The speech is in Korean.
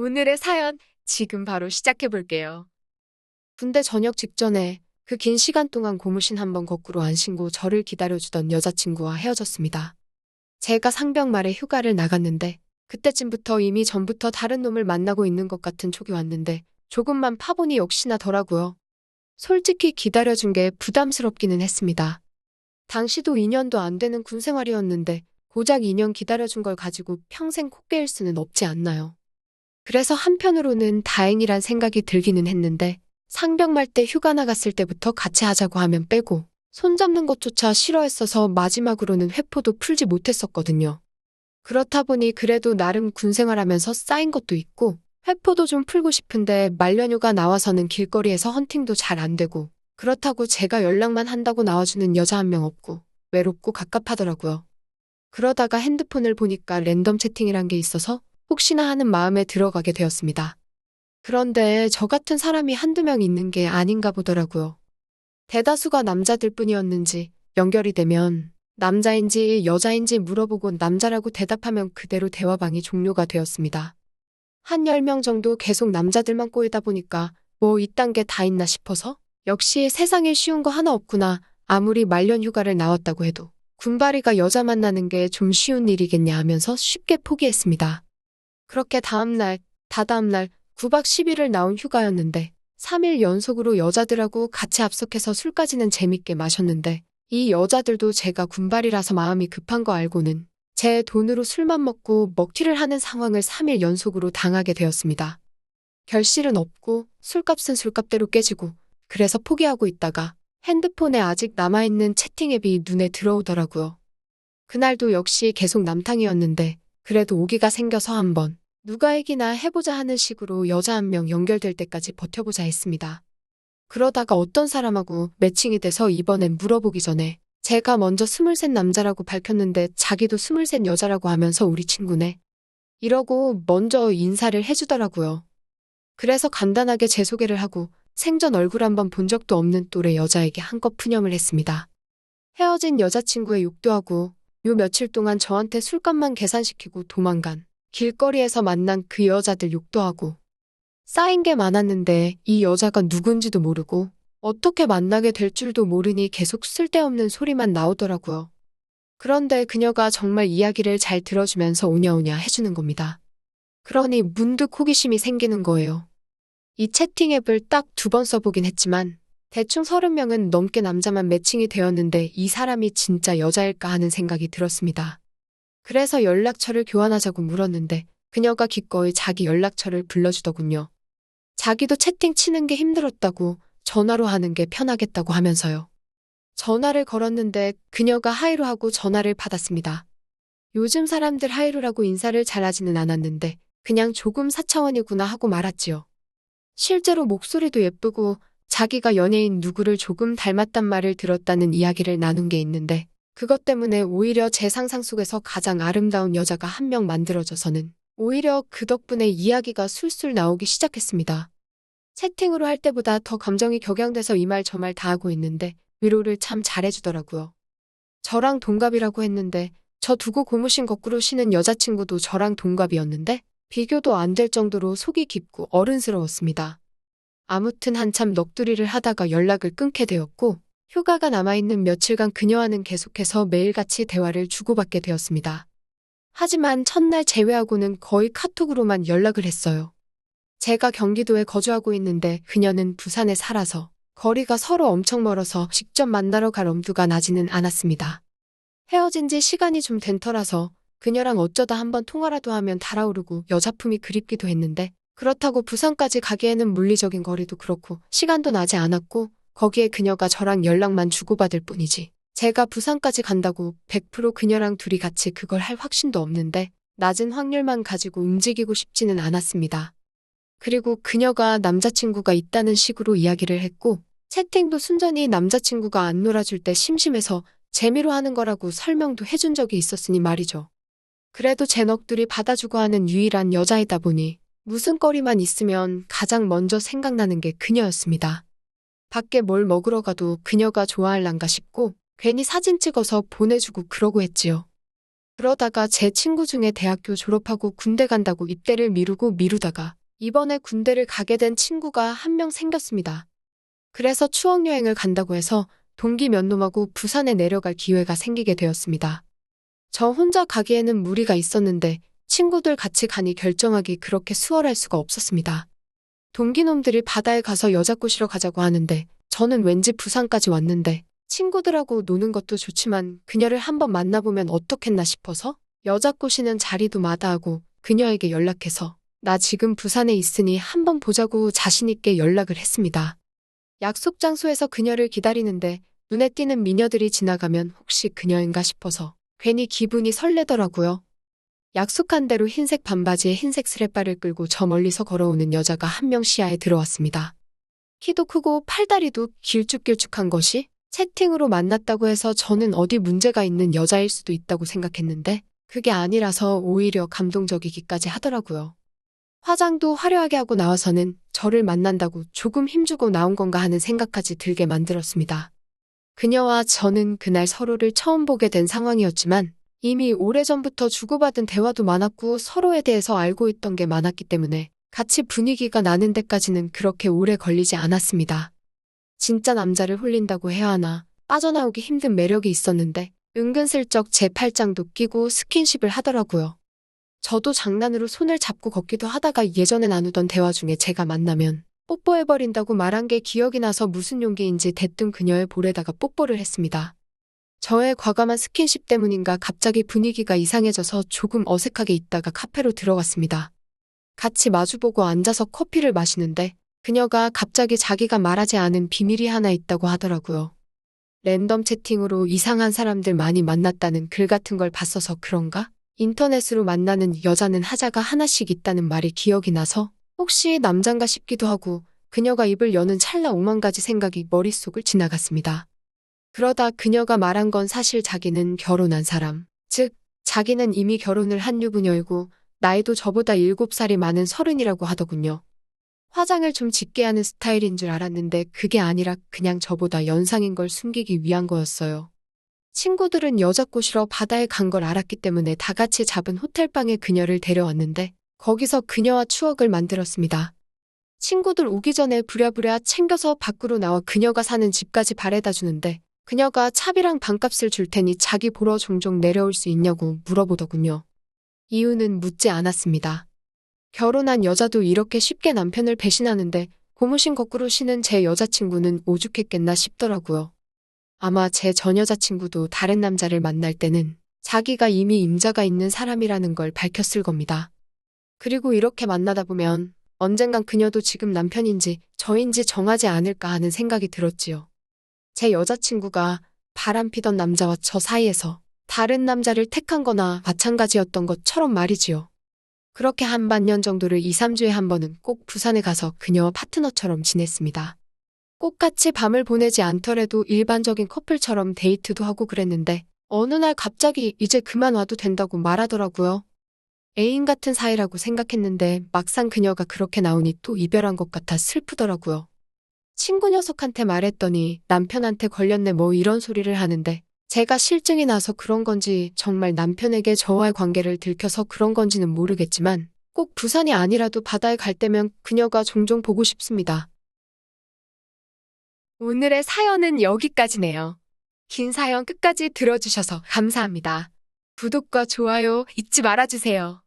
오늘의 사연 지금 바로 시작해 볼게요. 군대 전역 직전에 그 긴 시간 동안 고무신 한번 거꾸로 안 신고 저를 기다려주던 여자친구와 헤어졌습니다. 제가 상병 말에 휴가를 나갔는데 그때쯤부터 이미 전부터 다른 놈을 만나고 있는 것 같은 촉이 왔는데 조금만 파보니 역시나 더라고요. 솔직히 기다려준 게 부담스럽기는 했습니다. 당시도 2년도 안 되는 군 생활이었는데 고작 2년 기다려준 걸 가지고 평생 코 꿰일 수는 없지 않나요? 그래서 한편으로는 다행이란 생각이 들기는 했는데 상병말 때 휴가 나갔을 때부터 같이 하자고 하면 빼고 손잡는 것조차 싫어했어서 마지막으로는 회포도 풀지 못했었거든요. 그렇다 보니 그래도 나름 군 생활하면서 쌓인 것도 있고 회포도 좀 풀고 싶은데 말년휴가 나와서는 길거리에서 헌팅도 잘 안 되고 그렇다고 제가 연락만 한다고 나와주는 여자 한 명 없고 외롭고 갑갑하더라고요. 그러다가 핸드폰을 보니까 랜덤 채팅이란 게 있어서 혹시나 하는 마음에 들어가게 되었습니다. 그런데 저 같은 사람이 한두 명 있는 게 아닌가 보더라고요. 대다수가 남자들 뿐이었는지 연결이 되면 남자인지 여자인지 물어보고 남자라고 대답하면 그대로 대화방이 종료가 되었습니다. 한 10명 정도 계속 남자들만 꼬이다 보니까 뭐 이딴 게 다 있나 싶어서 역시 세상에 쉬운 거 하나 없구나. 아무리 말년 휴가를 나왔다고 해도 군바리가 여자 만나는 게 좀 쉬운 일이겠냐 하면서 쉽게 포기했습니다. 그렇게 다다음날 9박 10일을 나온 휴가였는데 3일 연속으로 여자들하고 같이 합석해서 술까지는 재밌게 마셨는데 이 여자들도 제가 군발이라서 마음이 급한 거 알고는 제 돈으로 술만 먹고 먹튀를 하는 상황을 3일 연속으로 당하게 되었습니다. 결실은 없고 술값은 술값대로 깨지고 그래서 포기하고 있다가 핸드폰에 아직 남아있는 채팅 앱이 눈에 들어오더라고요. 그날도 역시 계속 남탕이었는데 그래도 오기가 생겨서 한번 누가 얘기나 해보자 하는 식으로 여자 한 명 연결될 때까지 버텨보자 했습니다. 그러다가 어떤 사람하고 매칭이 돼서 이번엔 물어보기 전에 제가 먼저 23 남자라고 밝혔는데 자기도 23 여자라고 하면서 우리 친구네. 이러고 먼저 인사를 해주더라고요. 그래서 간단하게 제 소개를 하고 생전 얼굴 한번 본 적도 없는 또래 여자에게 한껏 푸념을 했습니다. 헤어진 여자친구의 욕도 하고 요 며칠 동안 저한테 술값만 계산시키고 도망간 길거리에서 만난 그 여자들 욕도 하고 쌓인 게 많았는데 이 여자가 누군지도 모르고 어떻게 만나게 될 줄도 모르니 계속 쓸데없는 소리만 나오더라고요. 그런데 그녀가 정말 이야기를 잘 들어주면서 오냐오냐 해주는 겁니다. 그러니 문득 호기심이 생기는 거예요. 이 채팅 앱을 딱 2번 써보긴 했지만 대충 30명은 넘게 남자만 매칭이 되었는데 이 사람이 진짜 여자일까 하는 생각이 들었습니다. 그래서 연락처를 교환하자고 물었는데 그녀가 기꺼이 자기 연락처를 불러주더군요. 자기도 채팅 치는 게 힘들었다고 전화로 하는 게 편하겠다고 하면서요. 전화를 걸었는데 그녀가 하이로 하고 전화를 받았습니다. 요즘 사람들 하이로라고 인사를 잘하지는 않았는데 그냥 조금 사차원이구나 하고 말았지요. 실제로 목소리도 예쁘고 자기가 연예인 누구를 조금 닮았단 말을 들었다는 이야기를 나눈 게 있는데 그것 때문에 오히려 제 상상 속에서 가장 아름다운 여자가 한 명 만들어져서는 오히려 그 덕분에 이야기가 술술 나오기 시작했습니다. 채팅으로 할 때보다 더 감정이 격양돼서 이 말 저 말 다 하고 있는데 위로를 참 잘해주더라고요. 저랑 동갑이라고 했는데 저 두고 고무신 거꾸로 신은 여자친구도 저랑 동갑이었는데 비교도 안 될 정도로 속이 깊고 어른스러웠습니다. 아무튼 한참 넋두리를 하다가 연락을 끊게 되었고 휴가가 남아있는 며칠간 그녀와는 계속해서 매일같이 대화를 주고받게 되었습니다. 하지만 첫날 제외하고는 거의 카톡으로만 연락을 했어요. 제가 경기도에 거주하고 있는데 그녀는 부산에 살아서 거리가 서로 엄청 멀어서 직접 만나러 갈 엄두가 나지는 않았습니다. 헤어진 지 시간이 좀 된 터라서 그녀랑 어쩌다 한번 통화라도 하면 달아오르고 여자품이 그립기도 했는데 그렇다고 부산까지 가기에는 물리적인 거리도 그렇고 시간도 나지 않았고 거기에 그녀가 저랑 연락만 주고받을 뿐이지 제가 부산까지 간다고 100% 그녀랑 둘이 같이 그걸 할 확신도 없는데 낮은 확률만 가지고 움직이고 싶지는 않았습니다. 그리고 그녀가 남자친구가 있다는 식으로 이야기를 했고 채팅도 순전히 남자친구가 안 놀아줄 때 심심해서 재미로 하는 거라고 설명도 해준 적이 있었으니 말이죠. 그래도 제 넋두리 받아주고 하는 유일한 여자이다 보니 무슨 거리만 있으면 가장 먼저 생각나는 게 그녀였습니다. 밖에 뭘 먹으러 가도 그녀가 좋아할란가 싶고 괜히 사진 찍어서 보내주고 그러고 했지요. 그러다가 제 친구 중에 대학교 졸업하고 군대 간다고 입대를 미루다가 이번에 군대를 가게 된 친구가 한 명 생겼습니다. 그래서 추억여행을 간다고 해서 동기 몇 놈하고 부산에 내려갈 기회가 생기게 되었습니다. 저 혼자 가기에는 무리가 있었는데 친구들 같이 가니 결정하기 그렇게 수월할 수가 없었습니다. 동기놈들이 바다에 가서 여자 꼬시러 가자고 하는데 저는 왠지 부산까지 왔는데 친구들하고 노는 것도 좋지만 그녀를 한번 만나보면 어떻겠나 싶어서 여자 꼬시는 자리도 마다하고 그녀에게 연락해서 나 지금 부산에 있으니 한번 보자고 자신있게 연락을 했습니다. 약속 장소에서 그녀를 기다리는데 눈에 띄는 미녀들이 지나가면 혹시 그녀인가 싶어서 괜히 기분이 설레더라고요. 약속한 대로 흰색 반바지에 흰색 스레바를 끌고 저 멀리서 걸어오는 여자가 한 명 시야에 들어왔습니다. 키도 크고 팔다리도 길쭉길쭉한 것이 채팅으로 만났다고 해서 저는 어디 문제가 있는 여자일 수도 있다고 생각했는데 그게 아니라서 오히려 감동적이기까지 하더라고요. 화장도 화려하게 하고 나와서는 저를 만난다고 조금 힘주고 나온 건가 하는 생각까지 들게 만들었습니다. 그녀와 저는 그날 서로를 처음 보게 된 상황이었지만 이미 오래전부터 주고받은 대화도 많았고 서로에 대해서 알고 있던 게 많았기 때문에 같이 분위기가 나는 데까지는 그렇게 오래 걸리지 않았습니다. 진짜 남자를 홀린다고 해야 하나 빠져나오기 힘든 매력이 있었는데 은근슬쩍 제 팔짱도 끼고 스킨십을 하더라고요. 저도 장난으로 손을 잡고 걷기도 하다가 예전에 나누던 대화 중에 제가 만나면 뽀뽀해버린다고 말한 게 기억이 나서 무슨 용기인지 대뜸 그녀의 볼에다가 뽀뽀를 했습니다. 저의 과감한 스킨십 때문인가 갑자기 분위기가 이상해져서 조금 어색하게 있다가 카페로 들어갔습니다. 같이 마주보고 앉아서 커피를 마시는데 그녀가 갑자기 자기가 말하지 않은 비밀이 하나 있다고 하더라고요. 랜덤 채팅으로 이상한 사람들 많이 만났다는 글 같은 걸 봤어서 그런가? 인터넷으로 만나는 여자는 하자가 하나씩 있다는 말이 기억이 나서 혹시 남잔가 싶기도 하고 그녀가 입을 여는 찰나 5만 가지 생각이 머릿속을 지나갔습니다. 그러다 그녀가 말한 건 사실 자기는 결혼한 사람, 즉 자기는 이미 결혼을 한 유부녀이고 나이도 저보다 7살이 많은 30이라고 하더군요. 화장을 좀 짙게 하는 스타일인 줄 알았는데 그게 아니라 그냥 저보다 연상인 걸 숨기기 위한 거였어요. 친구들은 여자 꼬시러 바다에 간 걸 알았기 때문에 다 같이 잡은 호텔방에 그녀를 데려왔는데 거기서 그녀와 추억을 만들었습니다. 친구들 오기 전에 부랴부랴 챙겨서 밖으로 나와 그녀가 사는 집까지 바래다 주는데 그녀가 차비랑 방값을 줄 테니 자기 보러 종종 내려올 수 있냐고 물어보더군요. 이유는 묻지 않았습니다. 결혼한 여자도 이렇게 쉽게 남편을 배신하는데 고무신 거꾸로 신은 제 여자친구는 오죽했겠나 싶더라고요. 아마 제 전 여자친구도 다른 남자를 만날 때는 자기가 이미 임자가 있는 사람이라는 걸 밝혔을 겁니다. 그리고 이렇게 만나다 보면 언젠간 그녀도 지금 남편인지 저인지 정하지 않을까 하는 생각이 들었지요. 제 여자친구가 바람피던 남자와 저 사이에서 다른 남자를 택한 거나 마찬가지였던 것처럼 말이지요. 그렇게 한 반년 정도를 2, 3주에 한 번은 꼭 부산에 가서 그녀와 파트너처럼 지냈습니다. 꼭 같이 밤을 보내지 않더라도 일반적인 커플처럼 데이트도 하고 그랬는데 어느 날 갑자기 이제 그만 와도 된다고 말하더라고요. 애인 같은 사이라고 생각했는데 막상 그녀가 그렇게 나오니 또 이별한 것 같아 슬프더라고요. 친구 녀석한테 말했더니 남편한테 걸렸네 뭐 이런 소리를 하는데 제가 실증이 나서 그런 건지 정말 남편에게 저와의 관계를 들켜서 그런 건지는 모르겠지만 꼭 부산이 아니라도 바다에 갈 때면 그녀가 종종 보고 싶습니다. 오늘의 사연은 여기까지네요. 긴 사연 끝까지 들어주셔서 감사합니다. 구독과 좋아요 잊지 말아주세요.